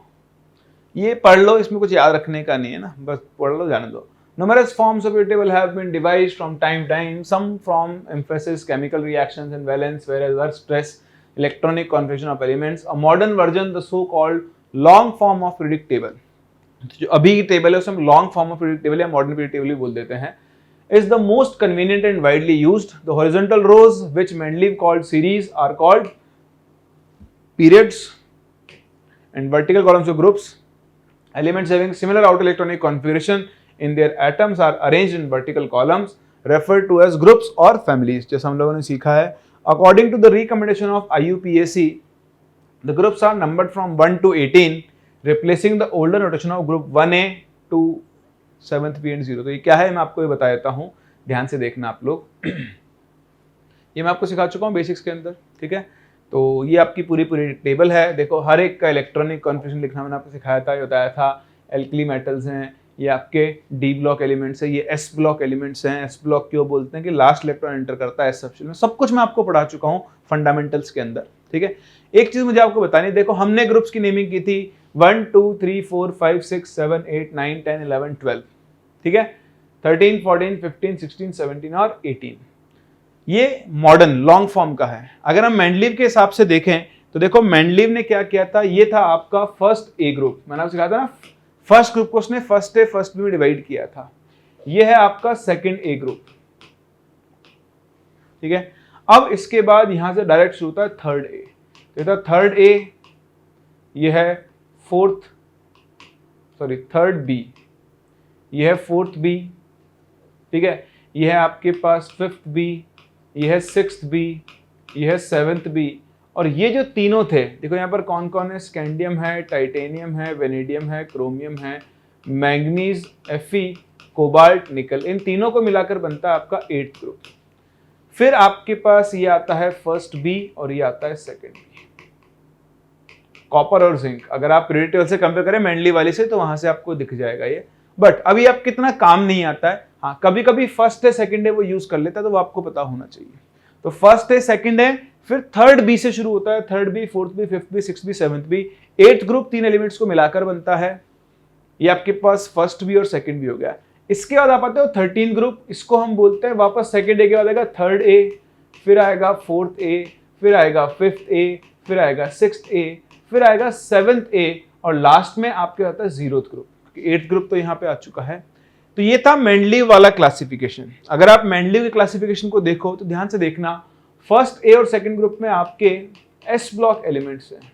ये पढ़ लो, इसमें कुछ याद रखने का नहीं है ना, बस पढ़ लो, जाने दो। Numerous forms of periodic table have been devised from time to time, some from emphasis chemical reactions and valence, whereas others stress electronic configuration of elements. A modern version, the so-called long form of periodic table, जो अभी की table है उसे हम long form of periodic table या modern periodic table भी बोल देते हैं, is the most convenient and widely used. The horizontal rows, which Mendeleev called series, are called periods, and vertical columns of groups. Elements having similar outer electronic configuration in their atoms are arranged in vertical columns, referred to as groups or families, जैसा हम लोगों ने सीखा है। According to the recommendation of IUPAC, the groups are numbered from 1 to 18, replacing the older notation of group 1A to 7th B and 0। तो ये क्या है मैं आपको ये बता देता हूँ, ध्यान से देखना आप लोग। ये मैं आपको सिखा चुका हूँ बेसिक्स के अंदर। ठीक है, तो ये आपकी पूरी टेबल है। देखो, हर एक का इलेक्ट्रॉनिक कॉन्फिगरेशन लिखना मैंने आपको सिखाया था, ये बताया था। एल्कली मेटल्स हैं, ये आपके डी ब्लॉक एलिमेंट्स है, ये एस ब्लॉक एलिमेंट्स हैं। एस ब्लॉक क्यों बोलते हैं कि लास्ट इलेक्ट्रॉन एंटर करता है एस सबशेल में। सब कुछ मैं आपको पढ़ा चुका हूँ फंडामेंटल्स के अंदर। ठीक है, एक चीज मुझे आपको बतानी, देखो हमने ग्रुप्स की नेमिंग की थी 1 2 3 4 5 6 7 8 9 10 11 12। ठीक है, 13 14 15 16 17 और 18। ये मॉडर्न लॉन्ग फॉर्म का है। अगर हम मेंडलीव के हिसाब से देखें तो देखो मेंडलीव ने क्या किया था, ये था आपका फर्स्ट ए ग्रुप। मैंने आपको सिखाया था ना, फर्स्ट ग्रुप को उसने फर्स्ट ए फर्स्ट बी में डिवाइड किया था। ये है आपका सेकंड ए ग्रुप। ठीक है, अब इसके बाद यहां से डायरेक्ट शुरू होता है थर्ड ए। तो थर्ड ए, ये है थर्ड बी, ये है फोर्थ बी। ठीक है, ये है आपके पास फिफ्थ बी, ये है सिक्स्थ बी, ये है सेवेंथ बी। और ये जो तीनों थे, देखो यहाँ पर कौन कौन है, स्कैंडियम है, टाइटेनियम है, वेनेडियम है, क्रोमियम है, मैंगनीज, एफी, कोबाल्ट, निकल, इन तीनों को मिलाकर बनता है आपका 8th ग्रुप। फिर आपके पास ये आता है फर्स्ट बी और ये आता है सेकंड बी। कॉपर और जिंक, अगर आप पीरियडिक टेबल से कंपेयर करें मेंडली वाली से तो वहां से आपको दिख जाएगा ये, बट अभी आप कितना काम नहीं आता है। हाँ, कभी कभी फर्स्ट है सेकंड है वो यूज कर लेता है, तो वो आपको पता होना चाहिए। तो फर्स्ट है सेकंड है, फिर थर्ड बी से शुरू होता है, third B, fourth B, fifth B, sixth B, seventh B. 8th group 3 elements को मिलाकर बनता है। ये आपके पास फर्स्ट बी और सेकंड बी हो गया। इसके बाद आप आते हो 13 ग्रुप, इसको हम बोलते हैं वापस सेकंड ए के बाद आएगा थर्ड ए, फिर आएगा फोर्थ ए, फिर आएगा फिफ्थ ए, फिर आएगा सिक्स्थ ए, फिर आएगा सेवंथ ए, और लास्ट में आपके आता है 0th ग्रुप। 8th ग्रुप तो यहाँ पे आ चुका है। तो ये था मेंडलीव वाला क्लासिफिकेशन। अगर आप मेंडलीव के क्लासिफिकेशन को देखो तो ध्यान से देखना, फर्स्ट ए और सेकंड ग्रुप में आपके एस ब्लॉक एलिमेंट्स हैं।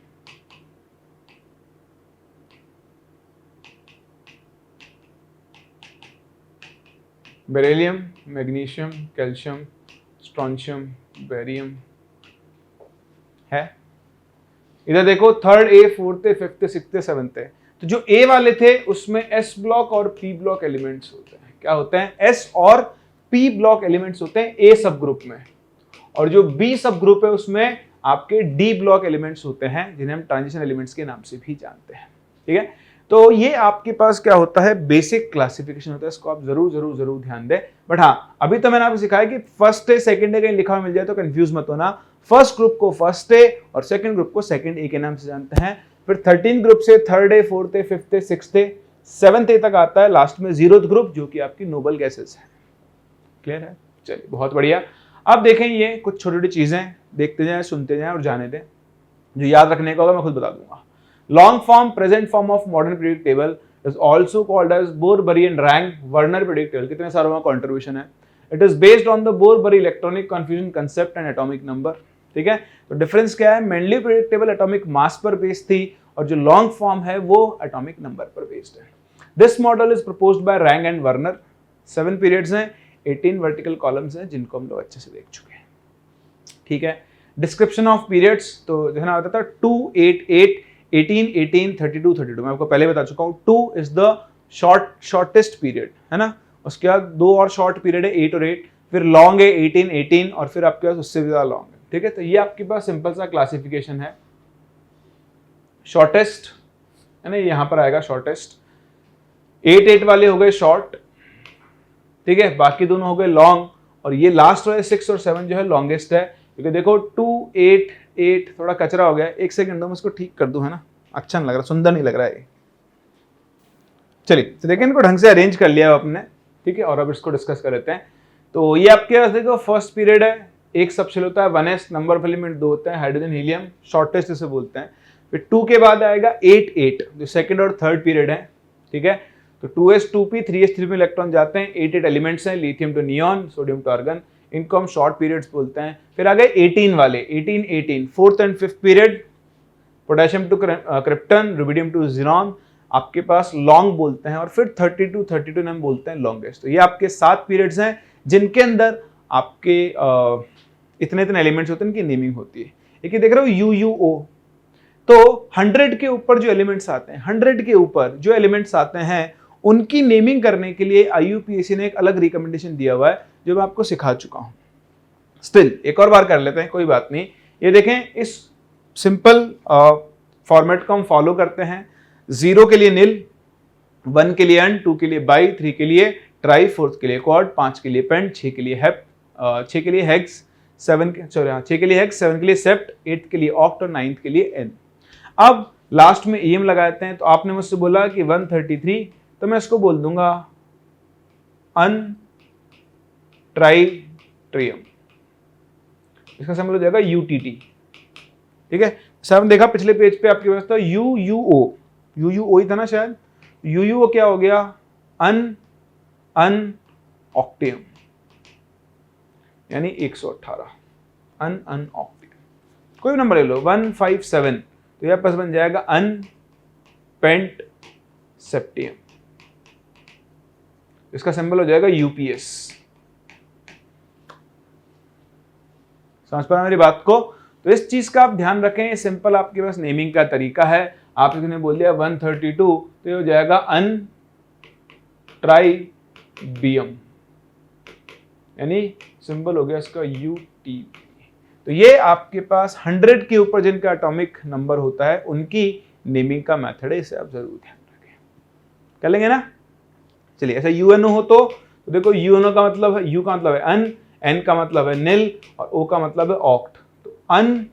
Beryllium, magnesium, calcium, strontium, barium है। इधर देखो third A, fourth A, fifth A, sixth A, seventh A. तो जो ए वाले थे उसमें एस ब्लॉक और पी ब्लॉक एलिमेंट्स होते हैं। क्या होते हैं? एस और पी ब्लॉक एलिमेंट्स होते हैं ए सब ग्रुप में, और जो बी सब ग्रुप है उसमें आपके डी ब्लॉक एलिमेंट्स होते हैं, जिन्हें हम ट्रांजिशन एलिमेंट्स के नाम से भी जानते हैं। ठीक है, तो ये आपके पास क्या होता है, बेसिक क्लासिफिकेशन होता है, इसको आप जरूर जरूर जरूर ध्यान दें। बट हाँ, अभी तो मैंने आपको सिखाया कि फर्स्ट ए सेकंड ए कहीं लिखा हुआ मिल जाए तो कंफ्यूज मत होना। फर्स्ट ग्रुप को फर्स्ट ए और सेकंड ग्रुप को सेकंड ए के नाम से जानते हैं। फिर 13 ग्रुप से third A, fourth A, fifth A, sixth A, seventh A तक आता है, लास्ट में 0th ग्रुप जो कि आपकी नोबल गैसेस है। क्लियर है? चलिए बहुत बढ़िया। अब देखें ये कुछ छोटी छोटी चीजें, देखते जाएं, सुनते जाएं और जाने दें। जो याद रखने का होगा मैं खुद बता दूंगा। Long form present form of modern periodic table is also called as Bohr Bury and Rang Werner periodic table. कितने सारों का कंट्रीब्यूशन है। It is based on the Bohr Bury electronic confusion concept and atomic number. ठीक है, तो difference क्या है, mainly periodic table atomic mass पर बेस्ड थी और जो लॉन्ग फॉर्म है वो एटॉमिक नंबर पर बेस्ड है। This model is proposed by rank and Werner. 7 periods हैं, 18 वर्टिकल कॉलम्स हैं जिनको हम लोग अच्छे से देख चुके हैं। ठीक है, डिस्क्रिप्शन ऑफ पीरियड्स तो देखना होता था 2, 8, 8, 18, 18, 32, 32। मैं आपको पहले बता चुका हूँ 2 इज द शॉर्टेस्ट पीरियड है ना। उसके बाद 2 और शॉर्ट पीरियड है 8 और 8, फिर लॉन्ग है 18, 18 और फिर आपके पास उससे भी ज्यादा लॉन्ग है। ठीक है, तो ये आपके पास सिंपल सा क्लासिफिकेशन है। शॉर्टेस्ट है ना, यहाँ पर आएगा शॉर्टेस्ट। 8, 8 वाले हो गए शॉर्ट, ठीक है, बाकी दोनों हो गए लॉन्ग और ये लास्ट वाले 6 और 7 जो है लॉन्गेस्ट है। क्योंकि देखो 2, 8, 8 थोड़ा कचरा हो गया। एक सेकंड दो मैं इसको ठीक कर दूं, है ना, अच्छा नहीं लग रहा, सुंदर नहीं लग रहा है। चलिए तो देखिए इनको ढंग से अरेंज कर लिया आपने। ठीक है, और अब इसको डिस्कस कर लेते हैं। तो ये आपके पास देखो फर्स्ट पीरियड है, एक सबशेल होता है 1s, नंबर ऑफ एलिमेंट 2 होते हैं, हाइड्रोजन हीलियम, शॉर्टेस्ट इसे बोलते हैं। फिर 2 के बाद आएगा 8, 8 जो सेकंड और थर्ड पीरियड है। ठीक है, तो 2s 2p 3s 3p electron जाते हैं। 8 एलिमेंट्स हैं, lithium to neon, sodium to argon, इनको हम शॉर्ट पीरियड्स बोलते हैं। फिर आ गए 18 वाले, 18, 18 fourth and fifth period, potassium to krypton, rubidium to ज़ीरॉन, आपके पास लॉन्ग बोलते हैं। और फिर 32, 32 हम बोलते हैं लॉन्गेस्ट। तो ये आपके 7 पीरियड्स हैं जिनके अंदर आपके इतने इतने एलिमेंट्स होते हैं, इनकी नेमिंग होती है। एक देख रहे हो UUO, तो 100 के ऊपर जो एलिमेंट्स आते हैं, 100 के ऊपर जो एलिमेंट्स आते हैं उनकी नेमिंग करने के लिए IUPAC ने एक अलग रिकमेंडेशन दिया हुआ है जो मैं आपको सिखा चुका हूं। स्टिल एक और बार कर लेते हैं, कोई बात नहीं। ये देखें, इस सिंपल फॉर्मेट को हम फॉलो करते हैं। 0 के लिए नील, 1 के लिए अन, 2 के लिए बाई, 3 के लिए ट्राई, 4 के लिए क्वाड, 5 के लिए पेंट, 6 के लिए हेप, 6 के लिए हेक्स, 7 के लिए हेक्स, 7 के लिए सेप्ट, 8 के लिए ऑक्ट और 9 के लिए एन। अब लास्ट में EM लगाते हैं। तो आपने मुझसे बोला कि 133, तो मैं इसको बोल दूंगा अन ट्राई ट्रियम, इसका सिंबल हो जाएगा UTT। ठीक है, सर देखा पिछले पेज पे आपके पास था UUO ही था ना शायद। UUO क्या हो गया, अन ऑक्टियम, यानी 118 अन ऑक्टियम। कोई भी नंबर ले लो, 157, तो यह पास बन जाएगा अन पेंट सेप्टियम, इसका सिंबल हो जाएगा UPS। समझ पा रहे मेरी बात को? तो इस चीज का आप ध्यान रखें, सिंपल आपके पास नेमिंग का तरीका है। आप किसी ने बोल दिया 132, तो ये हो जाएगा अन ट्राइबियम, यानी सिंबल हो गया इसका UTB। तो ये आपके पास 100 के ऊपर जिनका एटॉमिक नंबर होता है उनकी नेमिंग का मेथड है, इसे आप जरूर ध्यान रखें। कर लेंगे ना? चलिए, ऐसा UNO हो तो देखो UNO का मतलब है, U का मतलब है अन, N का मतलब है नील और O का मतलब है ऑक्ट। तो अन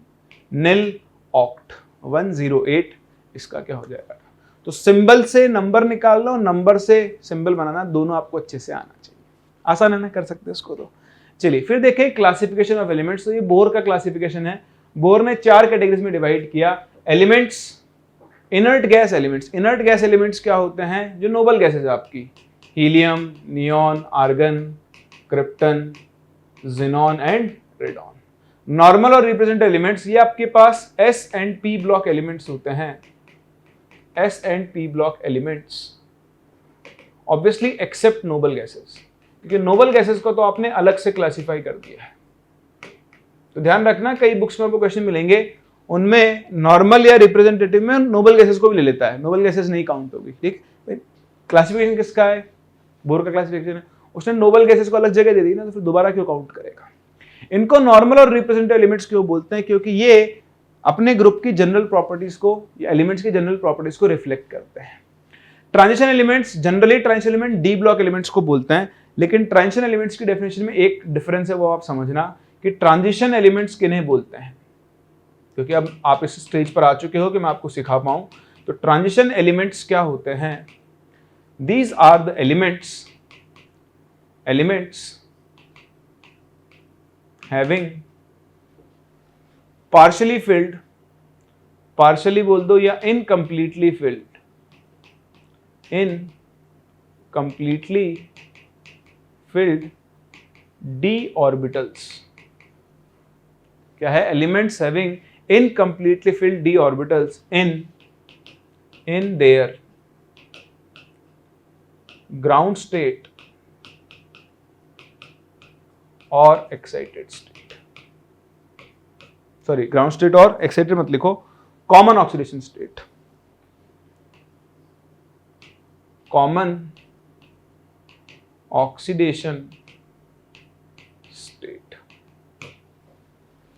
नील ऑक्ट 108, इसका क्या हो जाएगा? तो सिंबल से नंबर निकाल लो, नंबर से सिंबल बनाना, दोनों आपको अच्छे से आना चाहिए। आसान है ना, कर सकते हैं इसको। तो चलिए फिर देखें क्लासिफिकेशन ऑफ एलिमेंट्स। तो ये बोर का क्लासिफिकेशन है। बोर ने 4 कैटेगरीज में डिवाइड किया। Elements, inert gas elements. Inert gas elements क्या होते हैं? जो नोबल गैसेज है आपकी, helium, neon, argon, krypton, xenon and radon. Normal और रिप्रेजेंट एलिमेंट्स, ये आपके पास S and P block elements होते हैं। S and P block elements obviously except noble gases, क्योंकि नोबल गैसेस को तो आपने अलग से क्लासिफाई कर दिया है। तो ध्यान रखना, कई बुक्स में आपको क्वेश्चन मिलेंगे उनमें नॉर्मल या रिप्रेजेंटेटिव में नोबल गैसेस को भी ले लेता है, नोबल गैसेस नहीं काउंट होगी। ठीक, क्लासिफिकेशन किसका है? बोर का क्लासिफिकेशन है। उसने नोबल गैसेस को अलग जगह दे दी ना, तो फिर दोबारा क्यों काउंट करेगा? इनको नॉर्मल और रिप्रेजेंटेटिव एलिमेंट्स क्यों बोलते हैं? क्योंकि ये अपने ग्रुप की जनरल प्रॉपर्टीज को या एलिमेंट्स की जनरल प्रॉपर्टीज को रिफ्लेक्ट करते हैं। Transition elements, generally transition element D block elements को बोलते हैं, लेकिन ट्रांजिशन एलिमेंट्स की डेफिनेशन में एक डिफरेंस है, वो आप समझना कि ट्रांजिशन एलिमेंट्स किन्हें बोलते हैं, क्योंकि अब आप इस स्टेज पर आ चुके हो कि मैं आपको सिखा पाऊं। तो ट्रांजिशन एलिमेंट्स क्या होते हैं? These are the elements having partially filled, partially बोल दो या incompletely filled, incompletely filled d orbitals. क्या है? Elements having incompletely filled d orbitals in their ground state और excited state. Sorry, ground state और एक्साइटेड मत लिखो, common oxidation state, common oxidation state.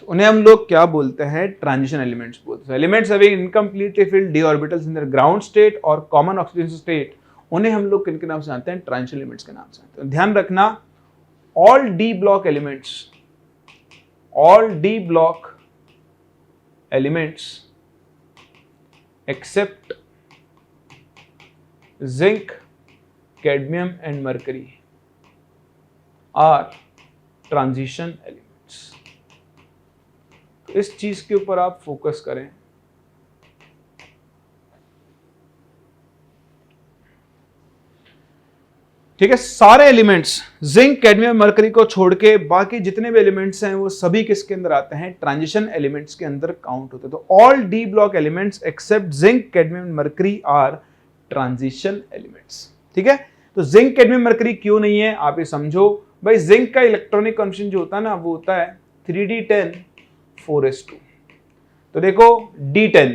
तो उन्हें हम लोग क्या बोलते हैं? ट्रांजिशन एलिमेंट्स बोलते हैं। Elements having incompletely filled d orbitals in their ground state और कॉमन ऑक्सीडेशन स्टेट, उन्हें हम लोग किन के नाम से जानते हैं? ट्रांजिशन एलिमेंट्स के नाम से जानते हैं। ध्यान रखना, all D block elements except zinc, cadmium and mercury are transition elements. तो इस चीज के ऊपर आप फोकस करें। ठीक है, सारे एलिमेंट्स जिंक, कैडमियम, मरकरी को छोड़ के बाकी जितने भी एलिमेंट्स हैं वो सभी किसके अंदर आते हैं? ट्रांजिशन एलिमेंट्स के अंदर काउंट होते हैं। तो all D block elements except zinc, cadmium, mercury are transition elements. ठीक है, तो जिंक, कैडमियम, मरकरी क्यों नहीं है आप ये समझो। भाई जिंक का इलेक्ट्रॉनिक कॉन्फिगरेशन जो होता है ना, वो होता है 3d10 4s2। तो देखो d10,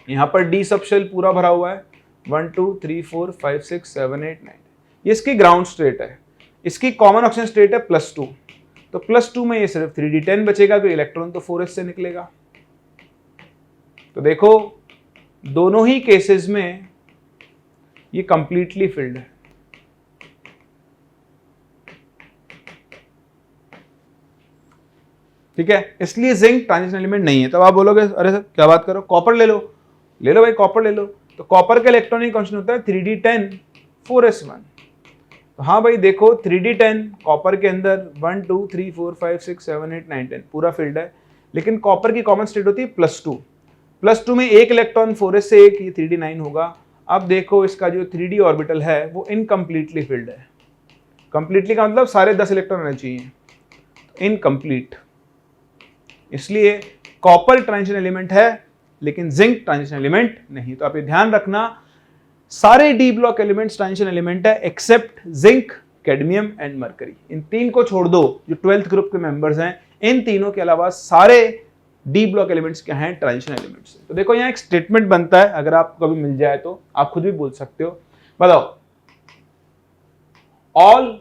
यहां पर d सब शेल पूरा भरा हुआ है, 1 2 3 4 5 6 7 8 9, ये इसकी ग्राउंड स्टेट है। इसकी कॉमन ऑक्सीजन स्टेट है +2, तो +2 में ये सिर्फ 3d10 बचेगा, तो इलेक्ट्रॉन तो 4s से निकलेगा। तो देखो दोनों ही केसेस में ये कंप्लीटली फिल्ड है। ठीक है, इसलिए जिंक ट्रांजिशन एलिमेंट नहीं है। तब आप बोलोगे अरे सर क्या बात करो, कॉपर ले लो भाई, कॉपर ले लो। तो कॉपर का इलेक्ट्रॉनिक कॉन्स्टेंट होता है 3d10 4s1। तो हाँ भाई देखो 3d10 कॉपर के अंदर 1 2 3 4 5 6 7 8 9 10 पूरा फील्ड है, लेकिन कॉपर की कॉमन स्टेट होती है +2 में एक इलेक्ट्रॉन 4s से एक, ये 3d9 होगा। अब देखो इसका जो 3d ऑर्बिटल है वो इनकम्प्लीटली फिल्ड है। कंप्लीटली का मतलब सारे 10 इलेक्ट्रॉन रहने चाहिए, इनकम्प्लीट। इसलिए कॉपर ट्रांजिशन एलिमेंट है लेकिन जिंक ट्रांजिशन एलिमेंट नहीं। तो आप ये ध्यान रखना, सारे D block elements transition element है except zinc, cadmium and mercury. इन तीन को छोड़ दो, जो 12th ग्रुप के मेंबर्स हैं, इन तीनों के अलावा सारे डी ब्लॉक एलिमेंट्स क्या हैं? Transition elements. तो देखो यहाँ एक स्टेटमेंट बनता है, अगर आपको कभी मिल जाए तो आप खुद भी बोल सकते हो। बताओ, all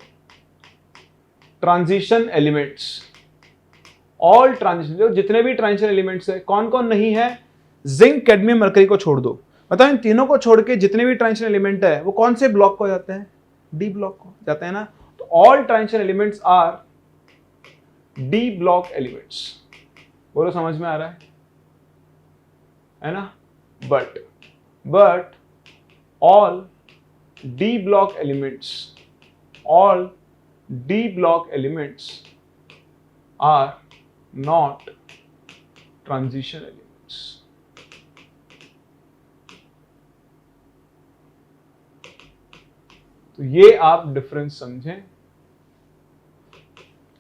transition elements, all transition, जितने भी ट्रांजिशन एलिमेंट्स है, कौन कौन नहीं है? जिंक, कैडमियम, मरकरी को छोड़ दो। बताओ इन तीनों को छोड़ के जितने भी ट्रांजिशन एलिमेंट है वो कौन से ब्लॉक को जाते हैं? डी ब्लॉक को जाते हैं ना। तो all transition elements are D block elements. बोलो समझ में आ रहा है ना? But all D block elements, all D block elements are not transition elements. तो ये आप डिफरेंस समझें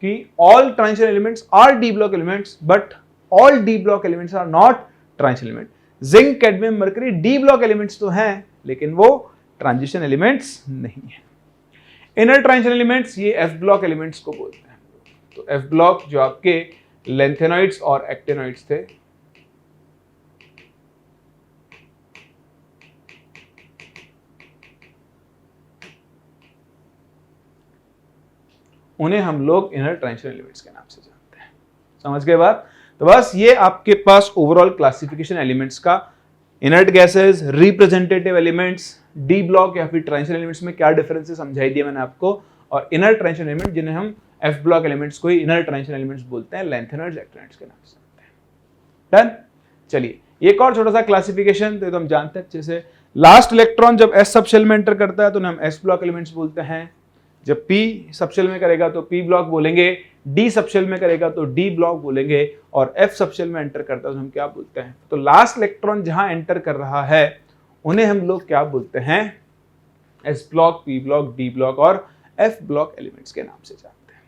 कि all transition elements are D block elements, but all D block elements are not transition element. Zinc, cadmium, mercury D block elements तो हैं लेकिन वो transition elements नहीं है। इनर ट्रांजिशन एलिमेंट्स, ये एफ ब्लॉक एलिमेंट्स को बोलते हैं। तो एफ ब्लॉक जो आपके लेंथेनॉइड्स और एक्टेनॉइड्स थे, उन्हें हम लोग इनर ट्रांजिशन एलिमेंट्स के नाम से जानते हैं। समझ गए बात? तो बस ये आपके पास ओवरऑल क्लासिफिकेशन एलिमेंट्स का inert gases, representative elements, D block या फिर ट्रांजिशन एलिमेंट्स में क्या डिफरेंस है समझाई दिया मैंने आपको, और इनर ट्रांजिशन एलिमेंट जिन्हें हम एफ ब्लॉक एलिमेंट्स को ही इनर ट्रांजिशन एलिमेंट्स बोलते हैं, लेंथेनर्स, एक्टिनर्स के नाम से जानते हैं। डन। चलिए एक और छोटा सा क्लासिफिकेशन तो हम जानते हैं अच्छे से। लास्ट इलेक्ट्रॉन जब एस सबशेल में एंटर करता है तो हम एस ब्लॉक एलिमेंट्स बोलते हैं, जब पी सबशेल में करेगा तो पी ब्लॉक बोलेंगे, डी सबशेल में करेगा तो डी ब्लॉक बोलेंगे, और एफ सबशेल में एंटर करता है तो हम क्या बोलते हैं, तो लास्ट इलेक्ट्रॉन जहां एंटर कर रहा है उन्हें हम लोग क्या बोलते हैं, S block, P block, D block और एफ ब्लॉक एलिमेंट्स के नाम से जानते हैं।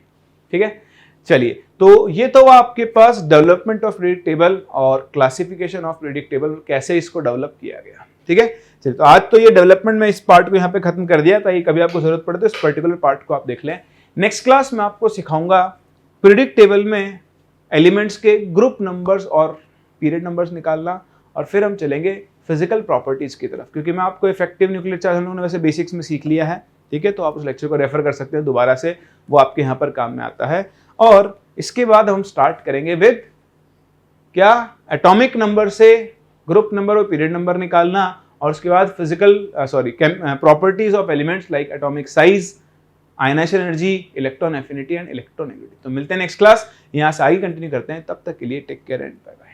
ठीक है, चलिए तो ये तो आपके पास डेवलपमेंट ऑफ पीरियोडिक टेबल और क्लासिफिकेशन ऑफ पीरियोडिक टेबल, कैसे इसको डेवलप किया गया। ठीक है, चलिए तो आज तो ये डेवलपमेंट में इस पार्ट को यहाँ पे खत्म कर दिया, ताकि कभी आपको जरूरत पड़े तो इस पर्टिकुलर पार्ट को आप देख लें। नेक्स्ट क्लास में आपको सिखाऊंगा पीरियोडिक टेबल में एलिमेंट्स के ग्रुप नंबर्स और पीरियड नंबर्स निकालना, और फिर हम चलेंगे फिजिकल प्रॉपर्टीज की तरफ, क्योंकि मैं आपको इफेक्टिव न्यूक्लियर चार्ज हम लोगों ने वैसे बेसिक्स में सीख लिया है। ठीक है, तो आप उस लेक्चर को रेफर कर सकते हैं दोबारा से, वो आपके यहाँ पर काम में आता है। और इसके बाद हम स्टार्ट करेंगे विद क्या, एटॉमिक नंबर से ग्रुप नंबर और पीरियड नंबर निकालना, और उसके बाद physical properties of elements like atomic size, ionization energy, electron affinity and electronegativity. तो मिलते हैं नेक्स्ट क्लास, यहाँ से आगे कंटिन्यू करते हैं, तब तक के लिए take care and bye bye.